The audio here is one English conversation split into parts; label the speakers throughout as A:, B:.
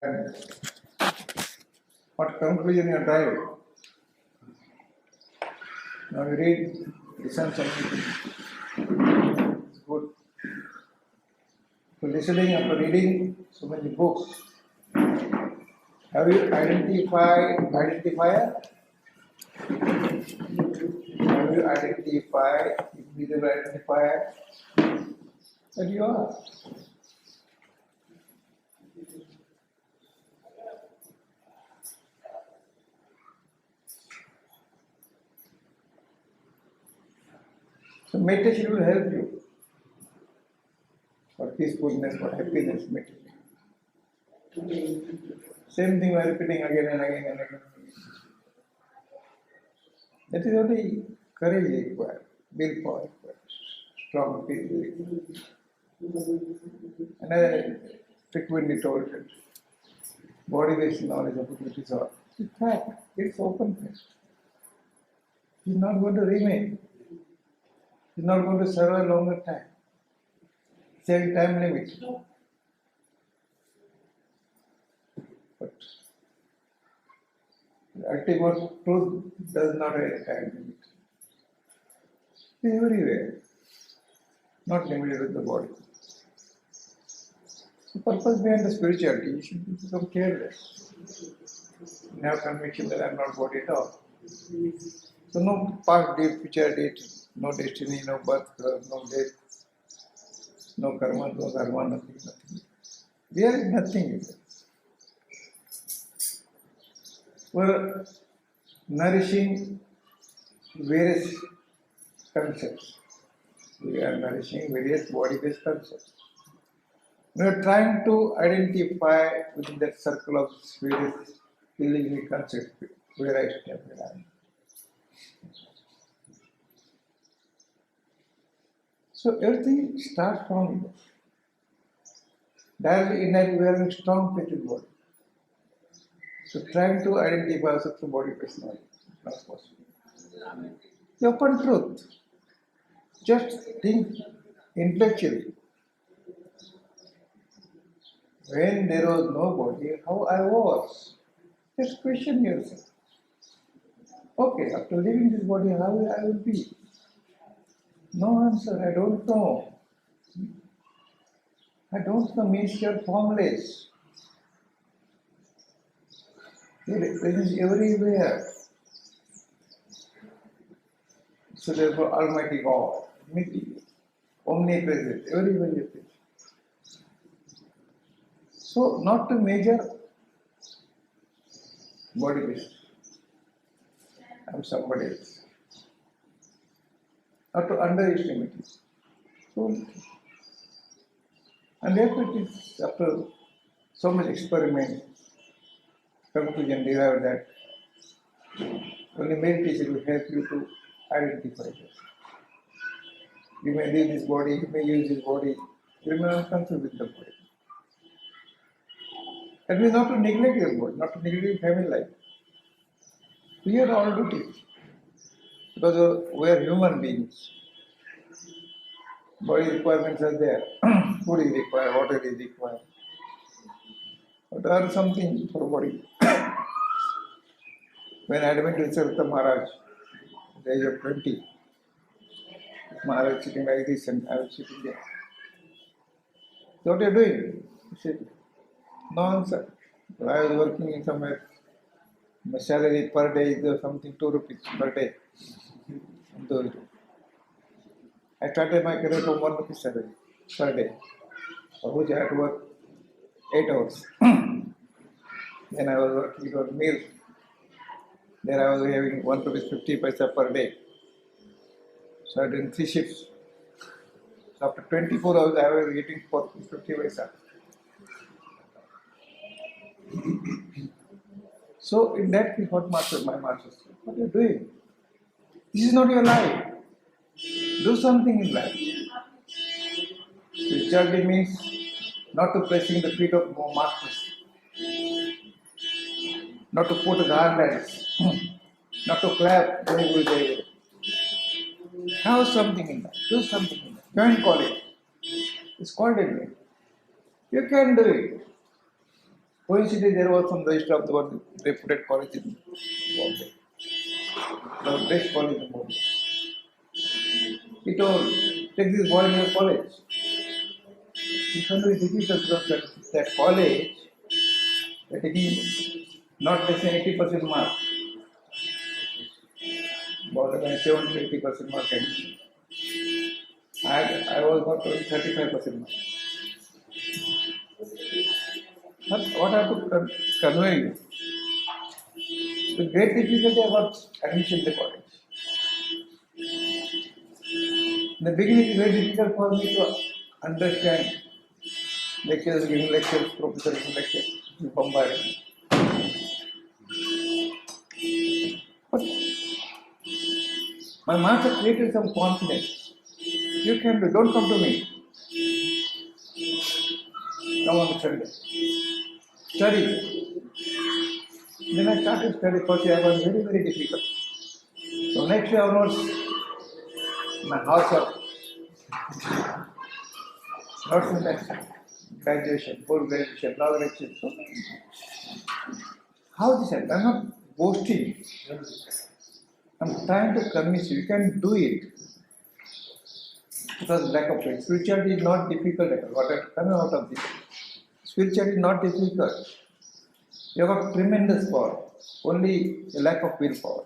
A: And what conclusion you drive? Now you read, listen something. It's good. So listening after reading so many books. Have you identifier? Have you identified invisible identifier that you are? So meditation will help you for peacefulness, for happiness, meditation. Same thing we are repeating again and again and again. That is only courage required, willpower required, strong faith required. And I frequently told it, body-based knowledge of it is all. It's fact, it's open fact. It's not going to remain. It's not going to serve a longer time. It's having time limit. But the ultimate truth does not have a time limit. It's everywhere, not limited with the body. The purpose behind the spirituality, you should become careless. You have conviction that I am not body at all. So no past date, future date, no destiny, no birth, no death, no karma, nothing. There is nothing. We're nourishing various concepts. We are nourishing various body-based concepts. We are trying to identify within that circle of various illusory concepts where I stand. So everything starts from directly innately we are having strong faith in body. So trying to identify also through body personality is not possible. The open truth. Just think intellectually. When there was no body, how I was. Just question yourself. Okay, after leaving this body, how I will be? No answer, I don't know. I don't know means you are formless. Your presence is everywhere. So therefore, Almighty God, omnipresent, everywhere you are. So not to measure body based. I'm somebody else. Not to underestimate it. So, and therefore it is after so much experiment, conclusion derived that only meditation will help you to identify this. You may leave this body, you may use this body, you may not concern with the body. That means not to neglect your body, not to neglect your family life. We are all duties. Because we are human beings. Body requirements are there. Food is required, water is required. But there is something for body. When I went to Sarita Maharaj, at the age of 20, Maharaj was sitting like this and I was sitting there. So what are you doing? He said, no answer. Well, I was working in somewhere. My salary per day is something 2 rupees per day. I started my career from 1 rupee salary per day, for which I had to work 8 hours. Then I was working on meals. There I was having 1 rupee 50 paisa per day. So I did 3 shifts. So after 24 hours, I was getting 50 paisa. So in that case, what my master said, what are you doing? This is not your life. Do something in life. Spirituality means not to pressing the feet of masters, not to put garlands, not to clap, have something in life, do something in life. Join college. It's called anyway. You can do it. Coincidentally, there was some register of the one reputed college in Bombay, the best college in Bombay. He told, take this boy in your college. It's very difficult because that college, they're taking not less than 80% mark, more than 70 to 80% mark admission. I was got only 35% mark. But what I have to convey you, the great difficulty about admission to college. In the beginning, it's very difficult for me to understand lecturers giving lectures, professors giving lectures, you bombard me. But my master created some confidence. You can do, don't come to me. Come on Sunday. Study. Then I started study. First year I was very, very difficult. So next year onwards, my house of not from that graduation, full graduation, law graduation. So how this happened? I'm not boasting. I'm trying to convince you. You can do it. Because lack of faith. Spirituality is not difficult at all. What I come out of this. Spirituality is not difficult. You have got tremendous power. Only a lack of willpower.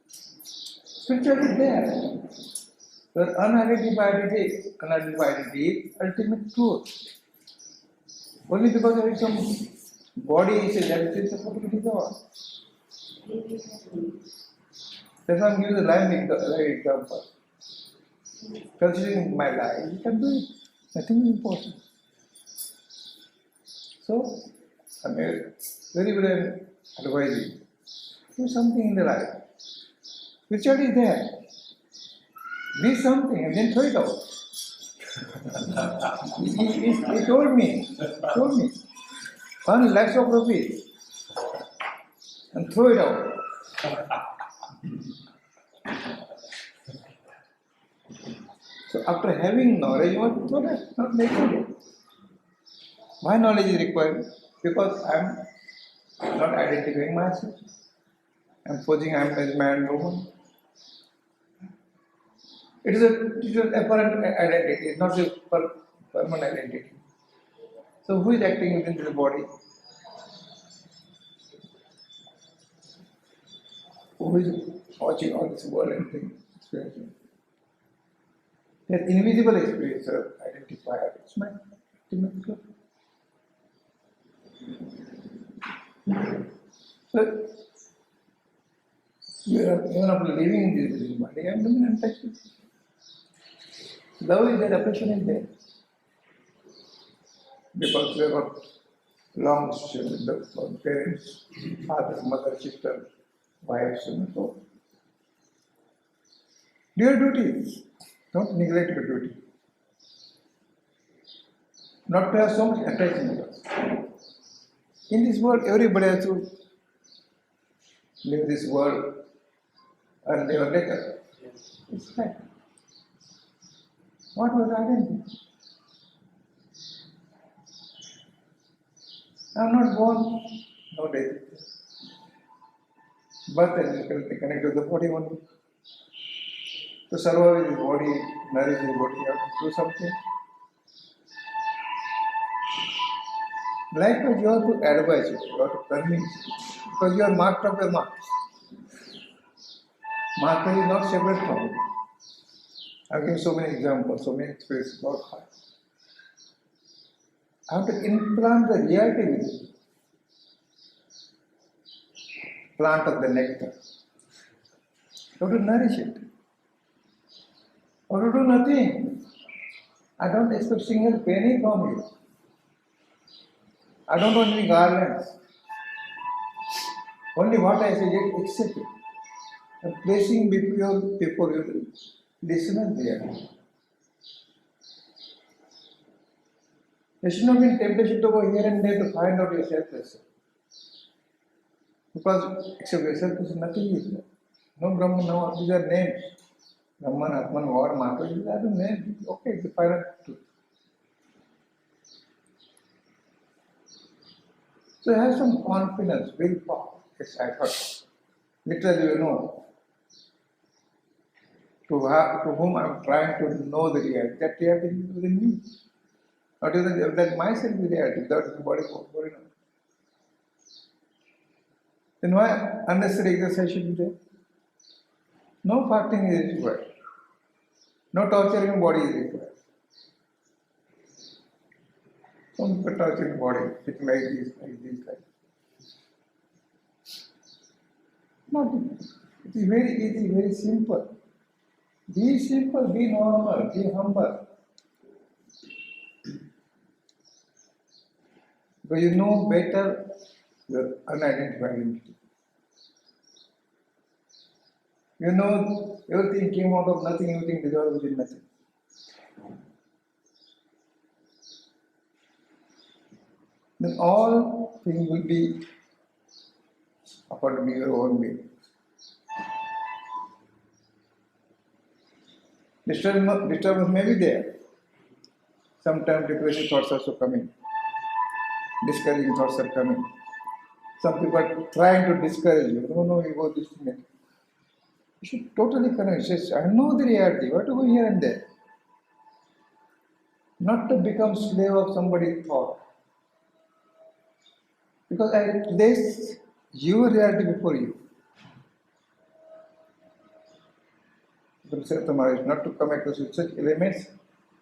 A: Spirituality is there. Your unidentified identity is ultimate truth. Only because there is some body is there, it is supposed to be God. That's why I'm giving the live example. Considering my life, you can do it. Nothing is impossible. So, I'm very, very advising. Do something in the life. Spirituality is there. Be something and then throw it out. he told me, earn lakhs of rupees and throw it out. So after having knowledge, you want to throw that, not making it. Why knowledge is required? Because I'm not identifying myself. I'm posing I'm as man, woman. It is an apparent identity, it's not a permanent identity. So who is acting within the body? Who is watching all this world and things, experiencing? That invisible experiencer, identifier, it's my ultimate truth. So, even after living in this body, I'm doing untouched. Love is there, affection is there. Because we have got long relationship with the parents, father, mother, sister, wives, and so on. Do your duties. Don't neglect your duty. Not to have so much attachment. In this world, everybody has to live this world and live later. It's right. What was identity? I am not born, no death. Birth and connected to the body only. To survive this body, nourish this body, you have to do something. Likewise, you have to advise it, you have to convince it. Because you are marked of your marks. Marker is not separate from you. I have given so many examples, so many experiences about heart. I have to implant the reality with you. Plant of the nectar. You have to nourish it. Or to do nothing. I don't expect single penny from you. I don't want any garlands. Only what I say, just accept it. I'm placing before you listeners there. There should not be temptation to go here and there to find out your selfless. Because except yourself, nothing is there. No Brahman, no, these are names. Brahman, Atman, Var, Mata, these are the names. Okay, it's the final truth. So So have some confidence, willpower. Yes, I thought. Literally, to whom I'm trying to know the reality, that reality is within me. Not even that myself is reality, without anybody going on. Then why unnecessary exercise should be there? No fasting is required. No torturing body is required. Some people torturing body, sitting like this, like this, like not. It is very easy, very simple. Be simple, be normal, be humble. Because you know better your unidentified entity. You know everything came out of nothing, everything dissolved within nothing. Then all things will be according to your own way. Disturbance may be there. Sometimes depressive thoughts are also coming. Discouraging thoughts are coming. Some people are trying to discourage you. No, you go this way. You should totally connect. Says, I know the reality. Why to go here and there? Not to become slave of somebody's thought. Because I place your reality before you. But Maharaj, not to come across with such elements,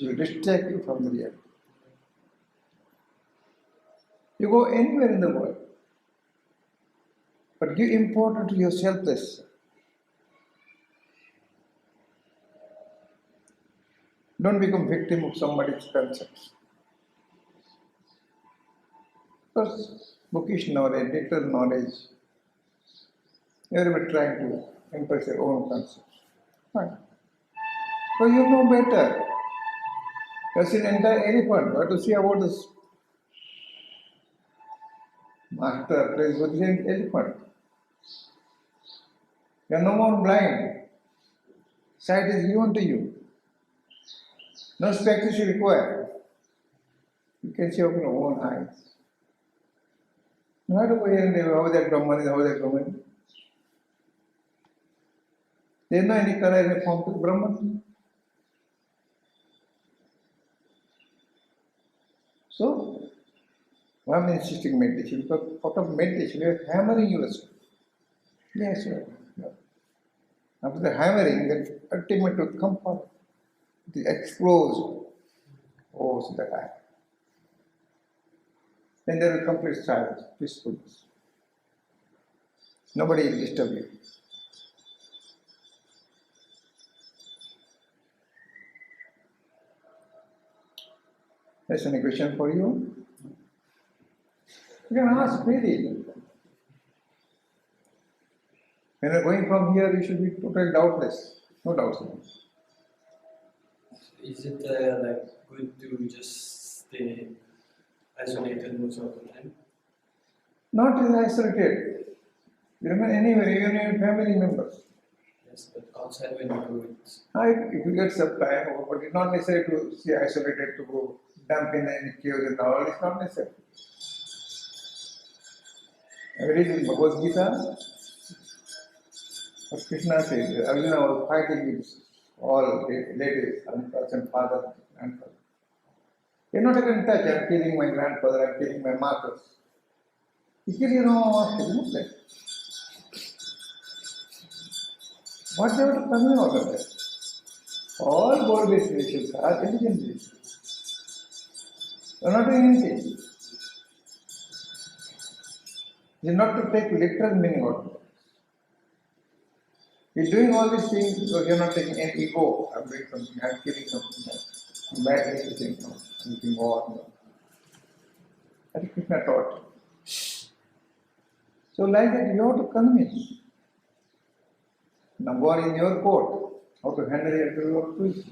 A: will distract you from the reality. You go anywhere in the world, but give importance to your selfless. Don't become victim of somebody's concepts. Because bookish knowledge, literal knowledge, everybody trying to impress their own concepts. Fine. So you know better. You've seen entire elephant. What to see about this master plays with the elephant? You are no more blind. Sight is given to you. No spectacles is required. You can see with your own eyes. Not over here and there, how that Brahman is, how that Brahman. There is no any color in the form to Brahman. So, why am I insisting meditation? Because out of meditation, you are hammering yourself. Yes, sir. Yeah. After the hammering, the ultimate will come forth. The explosion. Oh, so that I. Then there will complete silence, peacefulness. Nobody will disturb you. There's any question for you? You can ask freely. When you're going from here, you should be totally doubtless. No doubts.
B: Is it like good to just stay isolated most of the time?
A: Not as isolated. You remain anywhere, even your family members.
B: Yes, but outside when you do it.
A: If you get some time, but it's not necessary to stay isolated to go dump in any caves and all. It's not necessary. I read in Bhagavad Gita, what Krishna says, Arjuna was fighting with all ladies, uncles and fathers and grandfathers. You're not even touch, I'm killing my grandfather, I'm killing my mothers. You kill your own isn't it? What they have to come out of that? All God-based relations are intelligent relations. You're not doing anything. It's not to take literal meaning out of it. You're doing all these things because you're not taking an ego. I'm doing something, I'm killing something, I'm bad anything, I'm using war. No. That is Krishna taught. So like that you have to convince. Now go in your court, how to handle it to your twist.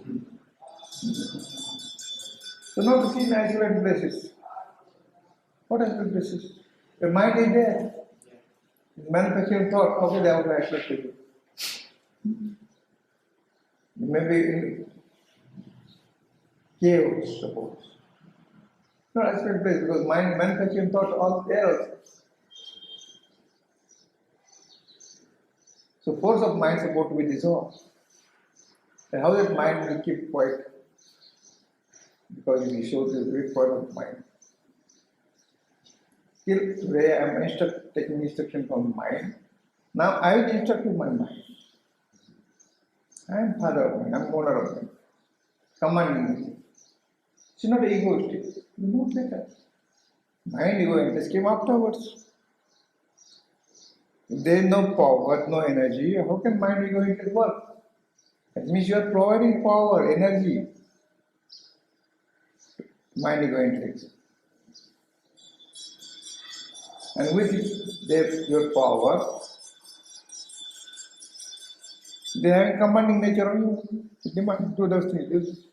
A: So not to see in isolated places. What isolated places? Your mind is there. It's manufacturing thought, how can they have to isolate you? Maybe in chaos, suppose. No, aspect place because mind manufacturing thought all there also. So force of mind is about to be dissolved. And how that mind will keep quiet? Because he shows the great power of mind. Till today I am taking instruction from mind. Now I will instruct my mind. I am father of mind, I am owner of mind. Commanding me. It's not egoistic. You know better. Mind ego interest came afterwards. If there is no power, no energy, how can mind ego interest work? That means you are providing power, energy, mind ego interest. And with your power, they have a commanding nature on you. Demand do those things.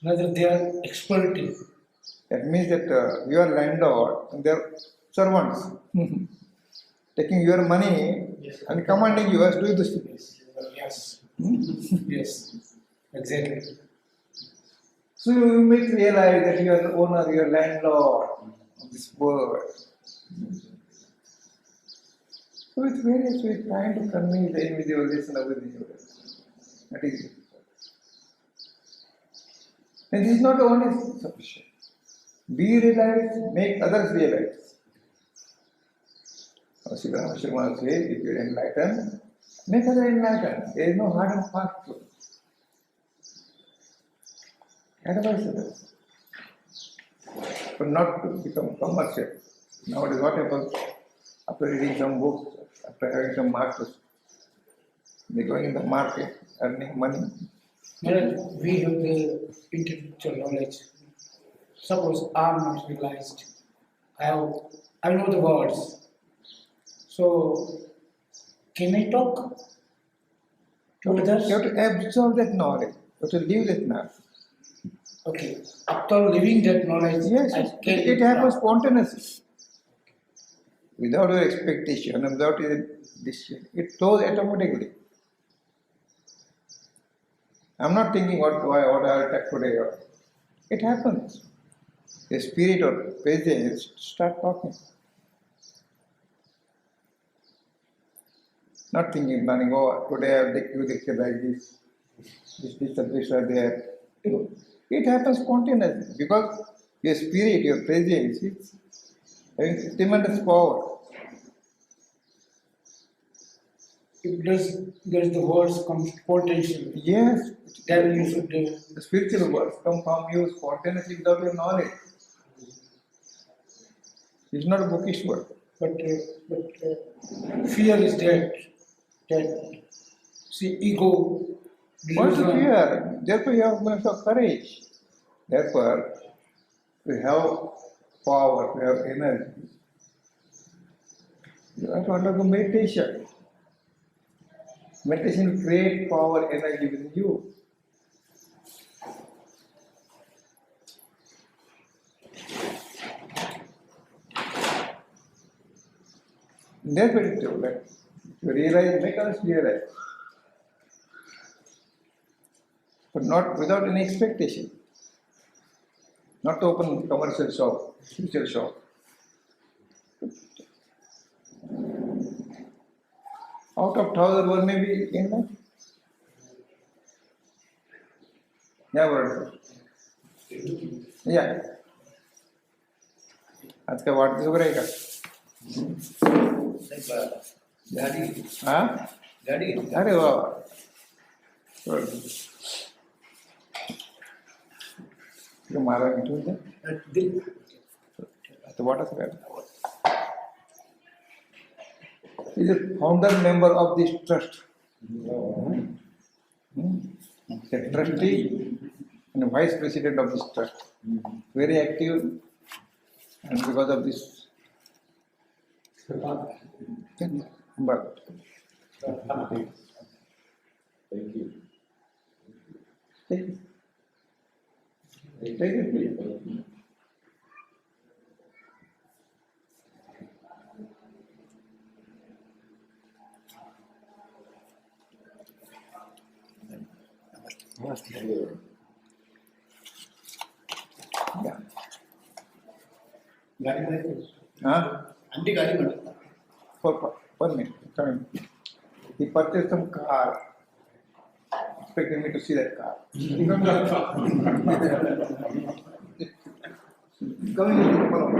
C: Rather, they are exploiting.
A: That means that you are landlord and they are servants. Taking your money
C: Yes.
A: and commanding you as to do this thing.
C: Yes. Yes. Exactly.
A: So you may realize that you are the owner, you are landlord of this world. So it's various ways trying to convince the individual listener with you. That is it. And this is not only sufficient. Be realized, make others realize. Sri Rama says, if you are enlightened, make others enlightened. There is no hard and fast rule. Advise others. But not to become commercial. Nowadays, what happens? After reading some books, after having some masters, they going in the market, earning money.
C: Maharaj, we have the intellectual knowledge. Suppose I am not realized. I know the words. So can I talk to others?
A: You have to absorb that knowledge. You have to live that knowledge.
C: Okay. After living that knowledge,
A: Yes,
C: I can
A: it happens spontaneously. Without your expectation and without your decision, it flows automatically. I'm not thinking what I will take today. It happens. The spirit or presence start talking. Not thinking, planning, oh, today I will give lecture like this. This subjects are there. It happens spontaneously because your spirit, your presence, is having tremendous power.
C: If does the words come spontaneously,
A: Yes,
C: then you should
A: the spiritual words come from you spontaneously without your knowledge. It's not a bookish word.
C: but fear is that see ego
A: What's the
C: delusion.
A: fear? Therefore, you have much of courage. Therefore, to have power, to have energy, you have to undergo meditation. Meditation will create power, energy within you. Therefore, it's true that you realize, make others realize. But not without any expectation. Not to open commercial shop, spiritual shop. Out of 1,000 one may be enough. Yeah, brother. Yeah. आज का वाढदिवस वगैरे आहे का?
B: गाडी
A: हा?
B: गाडी
A: अरे वा. Good. You Maharaj into it? So what is that? He is a founder member of this trust. The trustee and vice president of this trust. Very active, and because of this. But
D: Thank you.
A: take it. Take it, please. Yeah.
C: गाड़ी में
A: Huh?
C: Aunty गाड़ी में
A: For 1 minute, coming. He purchased some car, expecting me to see that car. Coming, follow.